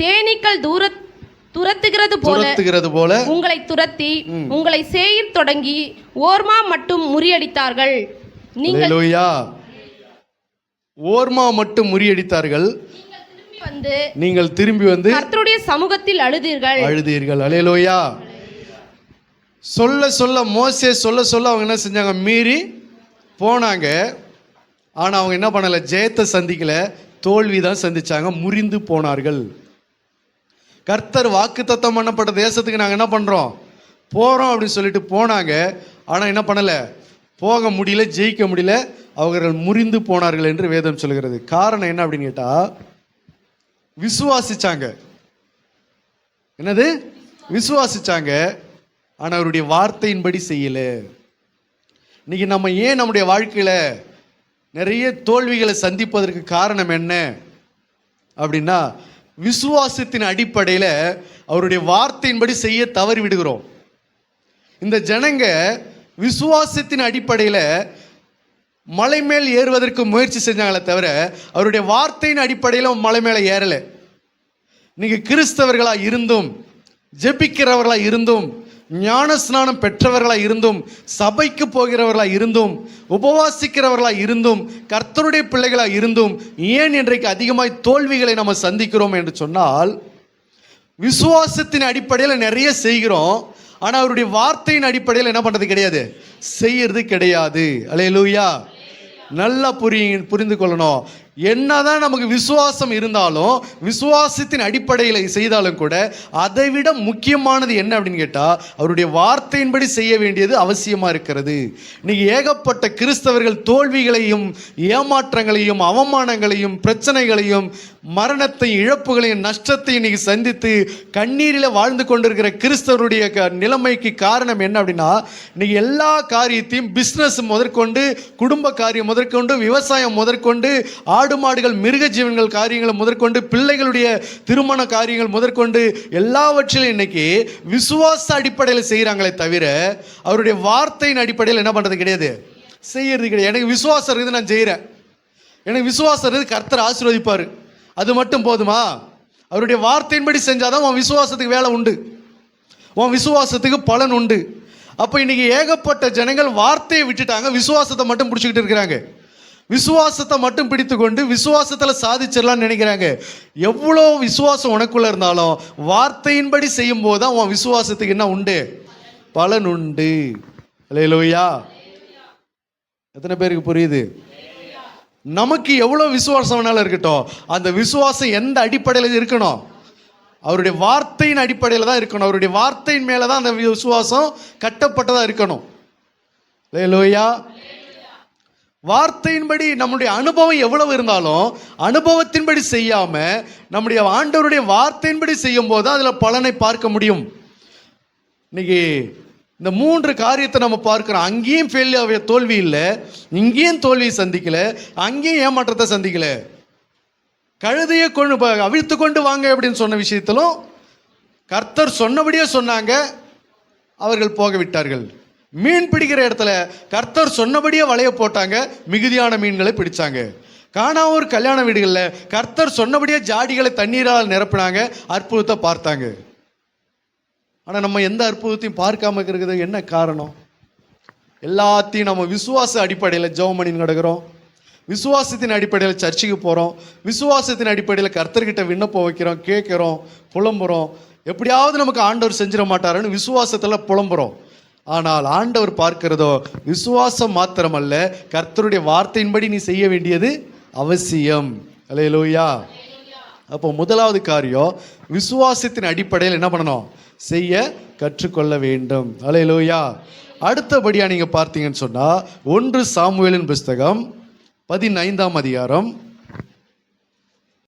தேனீக்கள் துரத்துகிறது போல உங்களை துரத்தி உங்களை சேயீர் தொடங்கி ஓர்மா மட்டும் முறியடித்தார்கள். ஓர்மா மட்டும் முறியடித்தார்கள். நீங்கள் திரும்பி வந்து கர்த்தருடைய சமூகத்தில் அழுதீர்கள். அல்லேலூயா. சொல்ல மோசே சொல்ல அவங்க என்ன செஞ்சாங்க? மீறி போனாங்க. ஆனா அவங்க என்ன பண்ணல? ஜெயத்தை சந்திக்கல, தோல்விதான் சந்திச்சாங்க, முறிந்து போனார்கள். கர்த்தர் வாக்குத்தத்தம் பண்ணப்பட்ட தேசத்துக்கு நாங்கள் என்ன பண்ணுறோம்? போகிறோம் அப்படின்னு சொல்லிட்டு போனாங்க. ஆனால் என்ன பண்ணலை? போக முடியல, ஜெயிக்க முடியல, அவர்கள் முறிந்து போனார்கள் என்று வேதம் சொல்கிறது. காரணம் என்ன அப்படின்னு கேட்டால், விசுவாசிச்சாங்க. என்னது? விசுவாசிச்சாங்க, ஆனால் அவருடைய வார்த்தையின்படி செய்யல. இன்னைக்கு நம்ம ஏன் நம்முடைய வாழ்க்கையில் நிறைய தோல்விகளை சந்திப்பதற்கு காரணம் என்ன அப்படின்னா, விசுவாசத்தின் அடிப்படையில் அவருடைய வார்த்தையின்படி செய்ய தவறி விடுகிறோம். இந்த ஜனங்க விசுவாசத்தின் அடிப்படையில் மலை மேல் ஏறுவதற்கு முயற்சி செஞ்சாங்களே தவிர அவருடைய வார்த்தையின் அடிப்படையில் மலை மேலே ஏறலை. நீங்கள் கிறிஸ்தவர்களாக இருந்தும், ஜெபிக்கிறவர்களாக இருந்தும், ஞான ஸ்நானம் பெற்றவர்களாக இருந்தும், சபைக்கு போகிறவர்களாக இருந்தும், உபவாசிக்கிறவர்களாக இருந்தும், கர்த்தருடைய பிள்ளைகளாக இருந்தும், ஏன் இன்றைக்கு அதிகமாய் தோல்விகளை நம்ம சந்திக்கிறோம் என்று சொன்னால், விசுவாசத்தின் அடிப்படையில் நிறைய செய்கிறோம், ஆனால் அவருடைய வார்த்தையின் அடிப்படையில் என்ன பண்ணுறது கிடையாது, செய்யறது கிடையாது. அல்லேலூயா. நல்லா புரிந்து கொள்ளணும். என்னதான் நமக்கு விசுவாசம் இருந்தாலும், விசுவாசத்தின் அடிப்படையில் செய்தாலும் கூட அதைவிட முக்கியமானது என்ன அப்படின்னு கேட்டால், அவருடைய வார்த்தையின்படி செய்ய வேண்டியது அவசியமாக இருக்கிறது. இன்னைக்கு ஏகப்பட்ட கிறிஸ்தவர்கள் தோல்விகளையும் ஏமாற்றங்களையும் அவமானங்களையும் பிரச்சனைகளையும் மரணத்தையும் இழப்புகளையும் நஷ்டத்தையும் இன்னைக்கு சந்தித்து கண்ணீரில் வாழ்ந்து கொண்டிருக்கிற கிறிஸ்தவருடைய நிலைமைக்கு காரணம் என்ன அப்படின்னா, இன்னைக்கு எல்லா காரியத்தையும் பிஸ்னஸ் முதற்கொண்டு, குடும்ப காரியம் முதற்கொண்டு, விவசாயம் முதற்கொண்டு, ஆடு மாடுகள் மிருக ஜீவன்கள் காரியங்களை முதற்கொண்டு, பிள்ளைகளுடைய திருமண காரியங்கள் முதற்கொண்டு எல்லாவற்றிலும் இன்னைக்கு விசுவாச அடிப்படையில் செய்கிறாங்களே தவிர அவருடைய வார்த்தையின் அடிப்படையில் என்ன பண்ணுறது கிடையாது, செய்யறது கிடையாது. எனக்கு விசுவாசம் இருக்குது, நான் செய்கிறேன், எனக்கு விசுவாசம் இருக்குது, கர்த்தர் ஆசீர்வதிப்பார், அது மட்டும் போதுமா? அவருடைய வார்த்தையின்படி செஞ்சாதான் உன் விசுவாசத்துக்கு வேலை உண்டு, உன் விசுவாசத்துக்கு பலன் உண்டு. அப்போ இன்னைக்கு ஏகப்பட்ட ஜனங்கள் வார்த்தையை விட்டுட்டாங்க, விசுவாசத்தை மட்டும் பிடிச்சிக்கிட்டு இருக்கிறாங்க. விசுவாசத்தை மட்டும் பிடித்து கொண்டு விசுவாசத்தில் சாதிச்சிடலான்னு நினைக்கிறாங்க. எவ்வளோ விசுவாசம் உனக்குள்ள இருந்தாலும் வார்த்தையின்படி செய்யும் போது தான் உன் விசுவாசத்துக்கு என்ன உண்டு, பலன் உண்டு. அல்லேலூயா. எத்தனை பேருக்கு புரியுது? நமக்கு எவ்வளோ விசுவாசம் வேணாலும் இருக்கட்டும், அந்த விசுவாசம் எந்த அடிப்படையில் இருக்கணும்? அவருடைய வார்த்தையின் அடிப்படையில் தான் இருக்கணும். அவருடைய வார்த்தையின் மேலே தான் அந்த விசுவாசம் கட்டப்பட்டதாக இருக்கணும். அல்லேலூயா. வார்த்தையின்படி நம்முடைய அனுபவம் எவ்வளவு இருந்தாலும் அனுபவத்தின்படி செய்யாம நம்முடைய ஆண்டவருடைய வார்த்தையின்படி செய்யும் போது அதில் பலனை பார்க்க முடியும். இன்னைக்கு இந்த 3 காரியத்தை நம்ம பார்க்கிறோம். அங்கேயும் தோல்வி இல்லை, இங்கேயும் தோல்வியை சந்திக்கல, அங்கேயும் ஏமாற்றத்தை சந்திக்கல. கழுதையை அவிழ்த்து கொண்டு வாங்க அப்படின்னு சொன்ன விஷயத்திலும் கர்த்தர் சொன்னபடியே சொன்னாங்க, அவர்கள் போக விட்டார்கள். மீன் பிடிக்கிற இடத்துல கர்த்தர் சொன்னபடியே வலைய போட்டாங்க, மிகுதியான மீன்களை பிடிச்சாங்க. கானாவூர் கல்யாண வீடுகளில் கர்த்தர் சொன்னபடியே ஜாடிகளை தண்ணீரால் நிரப்பினாங்க, அற்புதத்தை பார்த்தாங்க. ஆனால் நம்ம எந்த அற்புதத்தையும் பார்க்காம இருக்கிறது என்ன காரணம்? எல்லாத்தையும் நம்ம விசுவாச அடிப்படையில் ஜெபம் பண்ணி கிடக்கிறோம், விசுவாசத்தின் அடிப்படையில் சர்ச்சுக்கு போகிறோம், விசுவாசத்தின் அடிப்படையில் கர்த்தர்கிட்ட விண்ணப்பம் வைக்கிறோம், கேட்குறோம், புலம்புறோம். எப்படியாவது நமக்கு ஆண்டவர் செஞ்சிட மாட்டாருன்னு விசுவாசத்தில் புலம்புறோம். ஆனால் ஆண்டவர் பார்க்கிறதோ விசுவாசம் மாத்திரமல்ல, கர்த்தருடைய வார்த்தையின்படி நீ செய்ய வேண்டியது அவசியம். அல்லேலூயா. அப்போ முதலாவது காரியம், விசுவாசத்தின் அடிப்படையில் என்ன பண்ணணும், செய்ய கற்றுக்கொள்ள வேண்டும். அல்லேலூயா. அடுத்தபடியாக நீங்கள் பார்த்தீங்கன்னு சொன்னால் 1 சாமுவேலின் புஸ்தகம் 15ஆம் அதிகாரம்